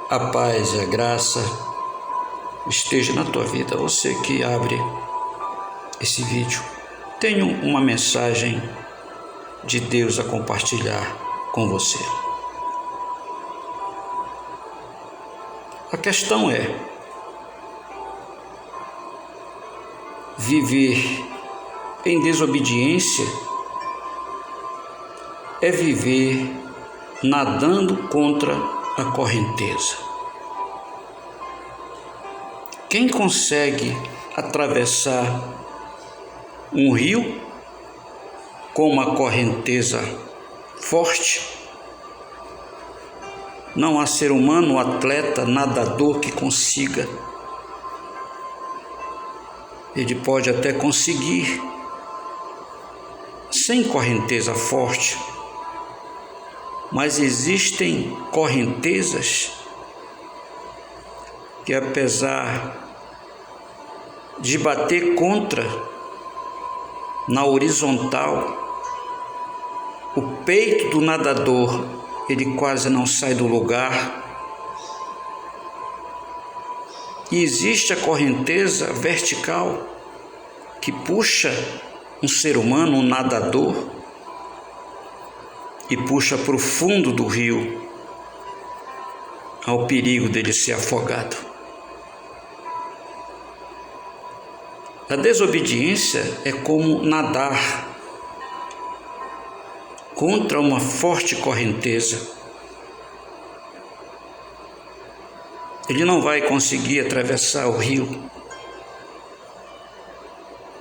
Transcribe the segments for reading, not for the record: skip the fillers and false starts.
A paz e a graça esteja na tua vida. Você que abre esse vídeo, tenho uma mensagem de Deus a compartilhar com você. A questão é: viver em desobediência é viver nadando contra a correnteza. Quem consegue atravessar um rio com uma correnteza forte? Não há ser humano, atleta, nadador que consiga. Ele pode até conseguir sem correnteza forte, mas existem correntezas que, apesar de bater contra na horizontal, o peito do nadador, ele quase não sai do lugar. E existe a correnteza vertical que puxa um ser humano, um nadador, e puxa para o fundo do rio, ao perigo dele ser afogado. A desobediência é como nadar contra uma forte correnteza. Ele não vai conseguir atravessar o rio,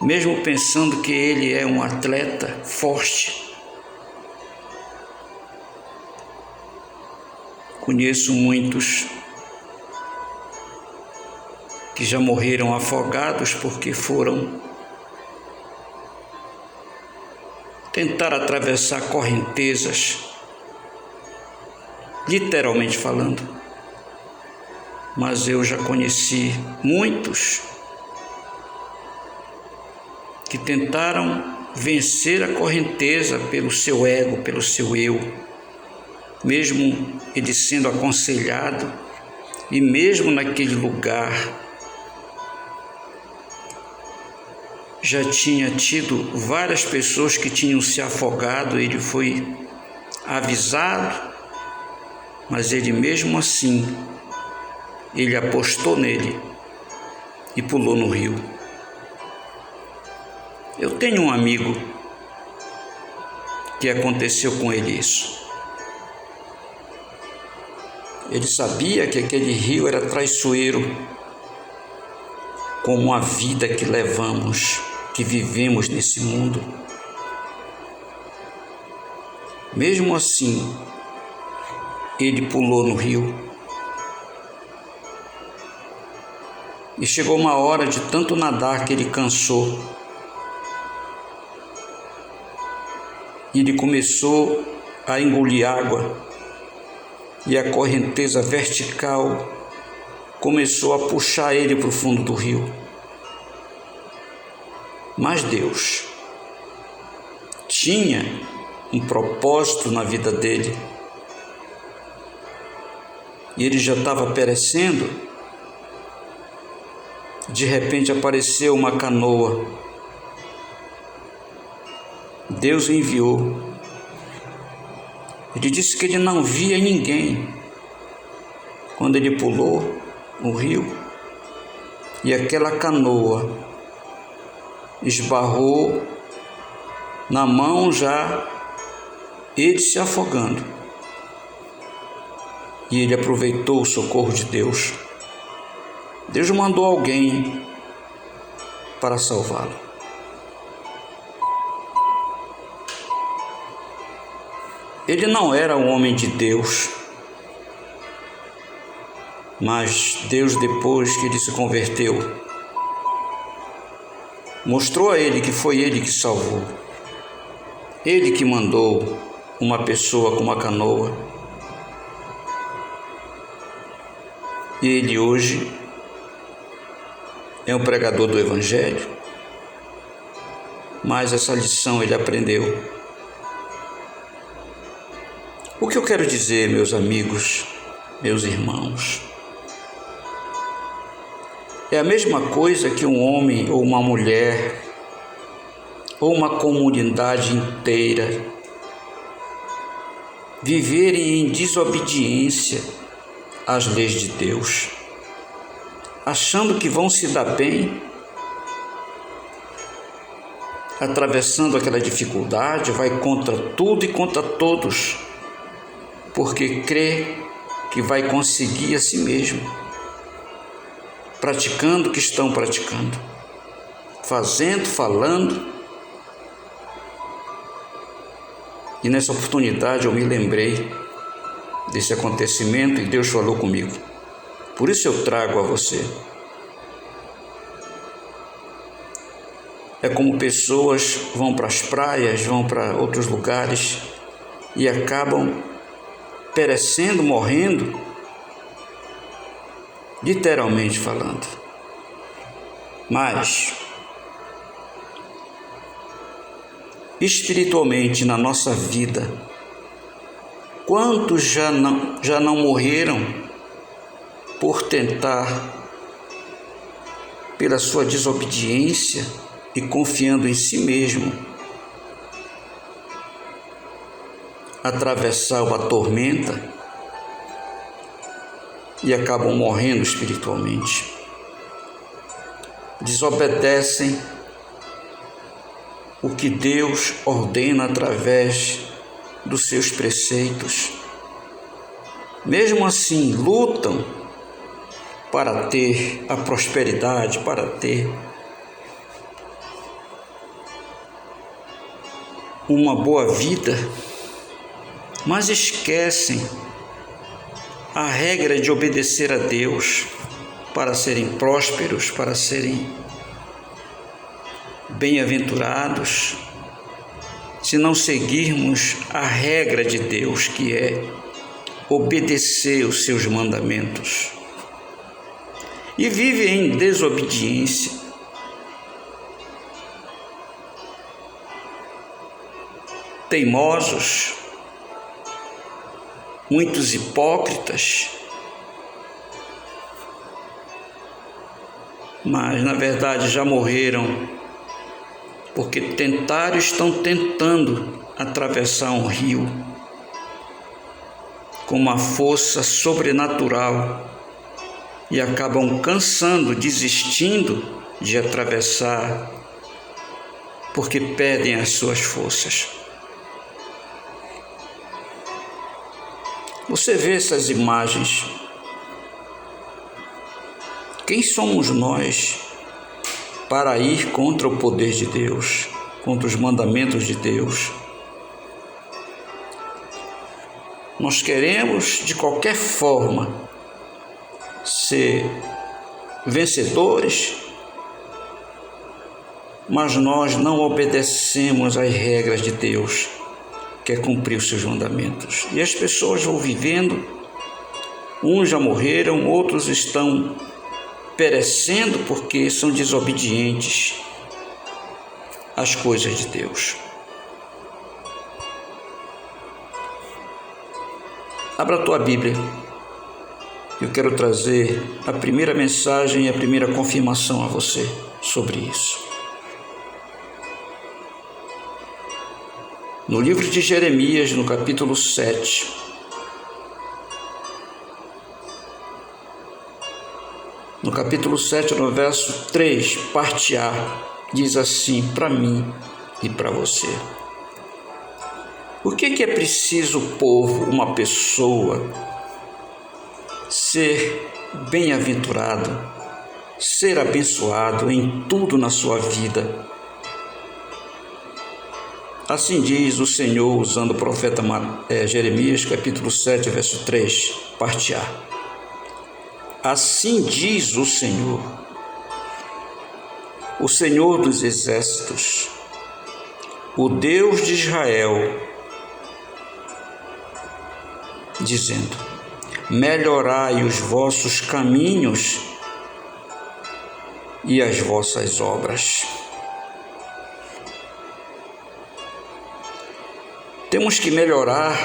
mesmo pensando que ele é um atleta forte. Conheço muitos que já morreram afogados porque foram tentar atravessar correntezas, literalmente falando. Mas eu já conheci muitos que tentaram vencer a correnteza pelo seu ego, pelo seu eu, mesmo ele sendo aconselhado, e mesmo naquele lugar já tinha tido várias pessoas que tinham se afogado. Ele foi avisado, mas ele mesmo assim, ele apostou nele e pulou no rio. Eu tenho um amigo que aconteceu com ele isso. Ele sabia que aquele rio era traiçoeiro, como a vida que levamos, que vivemos nesse mundo. Mesmo assim, ele pulou no rio. E chegou uma hora de tanto nadar que ele cansou. E ele começou a engolir água. E a correnteza vertical começou a puxar ele para o fundo do rio. Mas Deus tinha um propósito na vida dele. E ele já estava perecendo. De repente apareceu uma canoa. Deus o enviou. Ele disse que ele não via ninguém quando ele pulou o rio, e aquela canoa esbarrou na mão, já ele se afogando, e ele aproveitou o socorro de Deus. Deus mandou alguém para salvá-lo. Ele não era um homem de Deus, mas Deus, depois que ele se converteu, mostrou a ele que foi ele que salvou. Ele que mandou uma pessoa com uma canoa. E ele hoje é um pregador do Evangelho, mas essa lição ele aprendeu. O que eu quero dizer, meus amigos, meus irmãos. É a mesma coisa que um homem ou uma mulher ou uma comunidade inteira viverem em desobediência às leis de Deus, achando que vão se dar bem, atravessando aquela dificuldade, vai contra tudo e contra todos, porque crê que vai conseguir a si mesmo, praticando o que estão praticando, fazendo, falando. E nessa oportunidade eu me lembrei desse acontecimento e Deus falou comigo. Por isso eu trago a você. É como pessoas vão para as praias, vão para outros lugares e acabam perecendo, morrendo, literalmente falando. Mas, espiritualmente na nossa vida, quantos já não morreram por tentar, pela sua desobediência e confiando em si mesmo, atravessar uma tormenta e acabam morrendo espiritualmente. Desobedecem o que Deus ordena através dos seus preceitos. Mesmo assim, lutam para ter a prosperidade, para ter uma boa vida, mas esquecem a regra de obedecer a Deus para serem prósperos, para serem bem-aventurados, se não seguirmos a regra de Deus, que é obedecer os seus mandamentos. E vivem em desobediência. Teimosos, muitos hipócritas, mas na verdade já morreram, porque estão tentando atravessar um rio com uma força sobrenatural e acabam cansando, desistindo de atravessar, porque perdem as suas forças. Você vê essas imagens. Quem somos nós para ir contra o poder de Deus, contra os mandamentos de Deus? Nós queremos, de qualquer forma, ser vencedores, mas nós não obedecemos às regras de Deus, que é cumprir os seus mandamentos. E as pessoas vão vivendo, uns já morreram, outros estão perecendo porque são desobedientes às coisas de Deus. Abra a tua Bíblia. Eu quero trazer a primeira mensagem e a primeira confirmação a você sobre isso. No livro de Jeremias, no capítulo 7, no capítulo 7, no verso 3, parte A, diz assim para mim e para você. O que é preciso o povo, uma pessoa, ser bem-aventurado, ser abençoado em tudo na sua vida? Assim diz o Senhor, usando o profeta Jeremias, capítulo 7, verso 3, parte A. Assim diz o Senhor dos exércitos, o Deus de Israel, dizendo: melhorai os vossos caminhos e as vossas obras. Temos que melhorar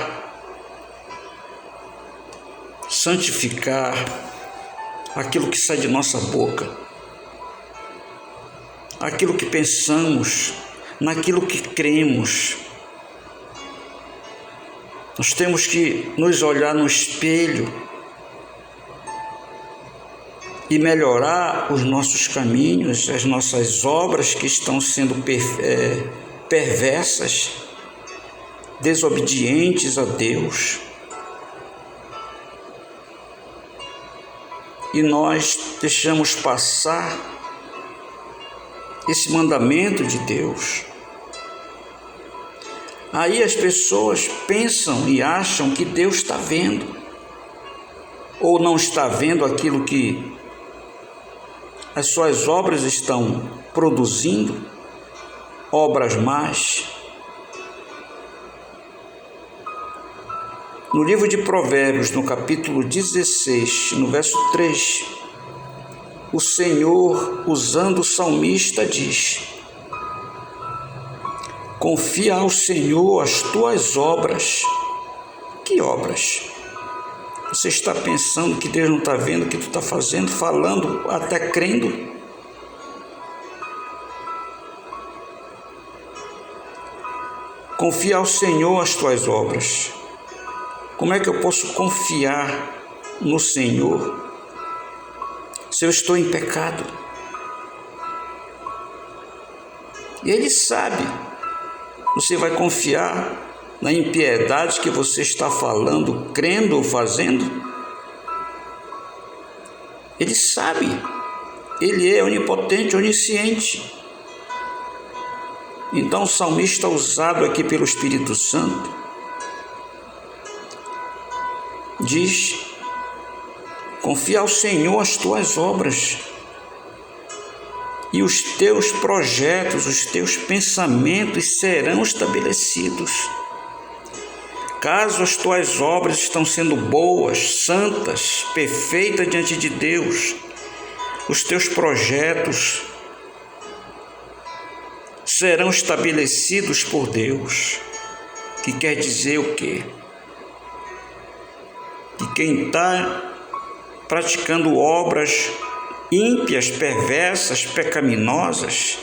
santificar aquilo que sai de nossa boca, aquilo que pensamos, naquilo que cremos. Nós temos que nos olhar no espelho e melhorar os nossos caminhos, as nossas obras que estão sendo perversas, desobedientes a Deus. E nós deixamos passar esse mandamento de Deus. Aí as pessoas pensam e acham que Deus está vendo, ou não está vendo aquilo que as suas obras estão produzindo, obras más. No livro de Provérbios, no capítulo 16, no verso 3, o Senhor, usando o salmista, diz: confia ao Senhor as tuas obras. Que obras? Você está pensando que Deus não está vendo o que tu está fazendo, falando, até crendo? Confia ao Senhor as tuas obras. Como é que eu posso confiar no Senhor se eu estou em pecado? E Ele sabe. Você vai confiar na impiedade que você está falando, crendo ou fazendo? Ele sabe. Ele é onipotente, onisciente. Então o salmista, usado aqui pelo Espírito Santo, diz: confia ao Senhor as tuas obras, e os teus projetos, os teus pensamentos serão estabelecidos. Caso as tuas obras estão sendo boas, santas, perfeitas diante de Deus, os teus projetos serão estabelecidos por Deus. Que quer dizer o quê? Que quem está praticando obras ímpias, perversas, pecaminosas,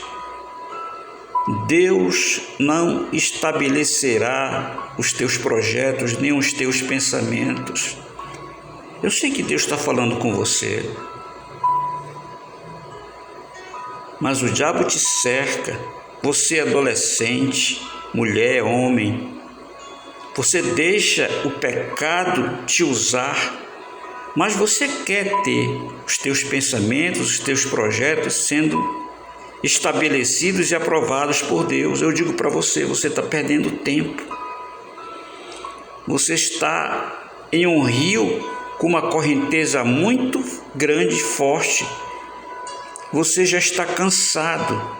Deus não estabelecerá os teus projetos, nem os teus pensamentos. Eu sei que Deus está falando com você, mas o diabo te cerca. Você é adolescente, mulher, homem, você deixa o pecado te usar, mas você quer ter os teus pensamentos, os teus projetos sendo estabelecidos e aprovados por Deus. Eu digo para você, você está perdendo tempo. Você está em um rio com uma correnteza muito grande e forte. Você já está cansado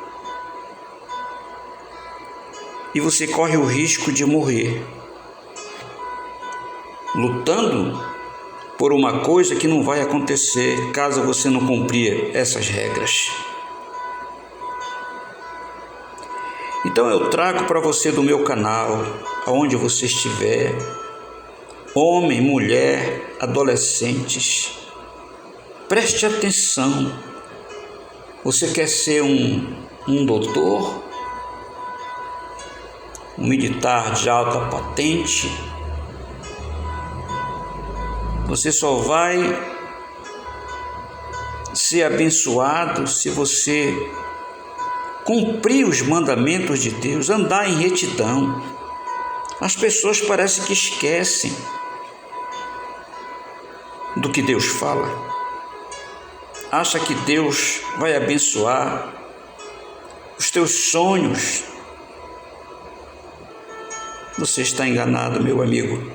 e você corre o risco de morrer, lutando por uma coisa que não vai acontecer caso você não cumprir essas regras. Então eu trago para você do meu canal, aonde você estiver, homem, mulher, adolescentes, preste atenção. Você quer ser um doutor, um militar de alta patente? Você só vai ser abençoado se você cumprir os mandamentos de Deus, andar em retidão. As pessoas parecem que esquecem do que Deus fala. Acha que Deus vai abençoar os teus sonhos. Você está enganado, meu amigo,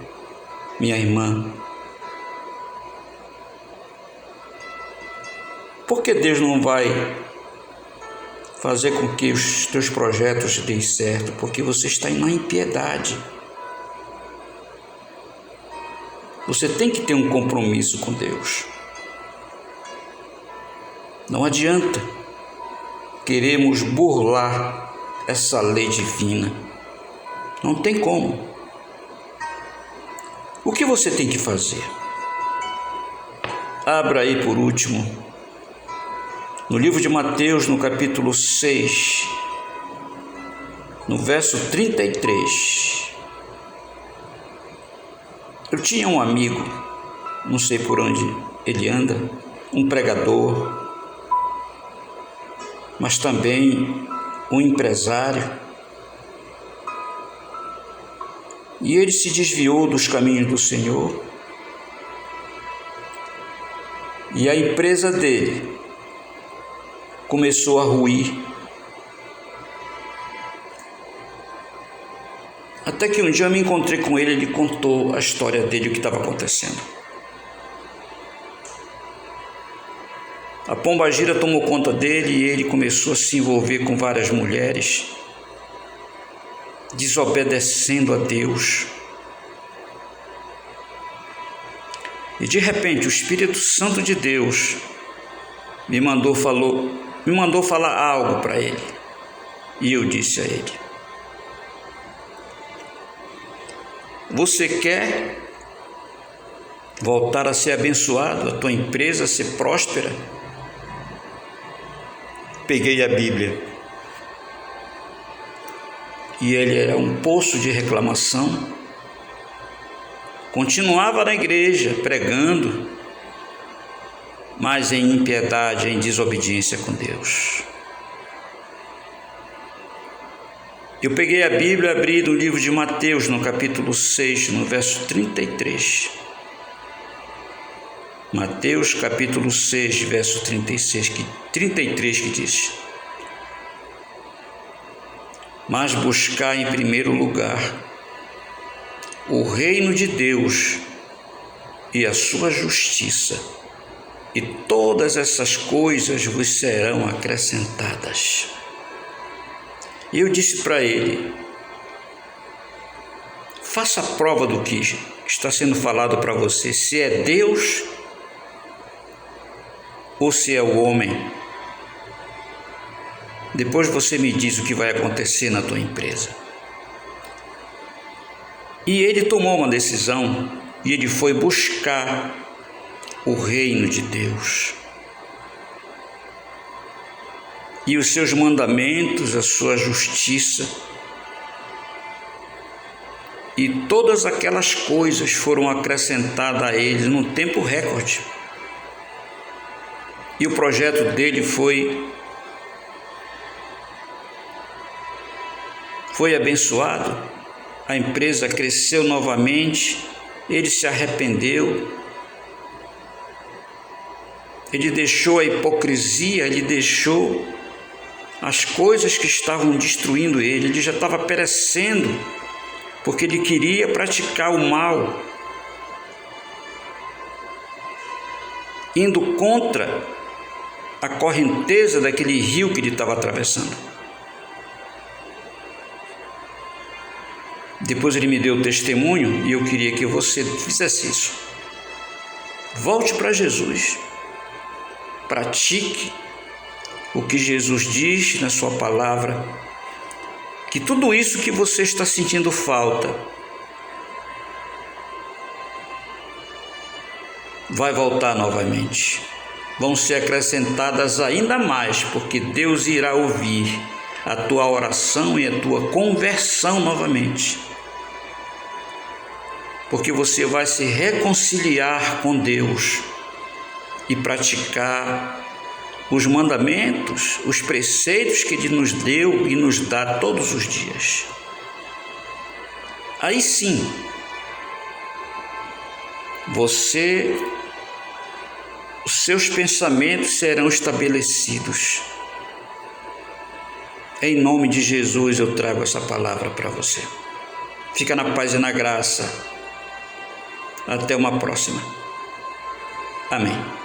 minha irmã. Por que Deus não vai fazer com que os teus projetos deem certo? Porque você está na impiedade. Você tem que ter um compromisso com Deus. Não adianta queremos burlar essa lei divina. Não tem como. O que você tem que fazer? Abra aí por último, no livro de Mateus, no capítulo 6, no verso 33. Eu tinha um amigo, não sei por onde ele anda, um pregador, mas também um empresário. E ele se desviou dos caminhos do Senhor. E a empresa dele começou a ruir. Até que um dia eu me encontrei com ele, ele contou a história dele, o que estava acontecendo. A pombagira tomou conta dele e ele começou a se envolver com várias mulheres, desobedecendo a Deus. E de repente o Espírito Santo de Deus me mandou falar algo para ele. E eu disse a ele: você quer voltar a ser abençoado, a tua empresa ser próspera? Peguei a Bíblia. E ele era um poço de reclamação. Continuava na igreja, pregando, mas em impiedade, em desobediência com Deus. Eu peguei a Bíblia e abri no livro de Mateus, no capítulo 6, no verso 33. Mateus, capítulo 6, verso 33, que diz: mas buscar em primeiro lugar o reino de Deus e a sua justiça, e todas essas coisas vos serão acrescentadas. E eu disse para ele: faça a prova do que está sendo falado para você, se é Deus ou se é o homem. Depois você me diz o que vai acontecer na tua empresa. E ele tomou uma decisão e ele foi buscar o reino de Deus e os seus mandamentos, a sua justiça, e todas aquelas coisas foram acrescentadas a ele num tempo recorde. E o projeto dele foi abençoado. A empresa cresceu novamente, ele se arrependeu, ele deixou a hipocrisia, ele deixou as coisas que estavam destruindo ele já estava perecendo, porque ele queria praticar o mal, indo contra a correnteza daquele rio que ele estava atravessando. Depois ele me deu testemunho e eu queria que você fizesse isso. Volte para Jesus. Pratique o que Jesus diz na sua palavra, que tudo isso que você está sentindo falta vai voltar novamente. Vão ser acrescentadas ainda mais, porque Deus irá ouvir a tua oração e a tua conversão novamente. Porque você vai se reconciliar com Deus e praticar os mandamentos, os preceitos que Ele nos deu e nos dá todos os dias. Aí sim, os seus pensamentos serão estabelecidos. Em nome de Jesus eu trago essa palavra para você. Fica na paz e na graça. Até uma próxima. Amém.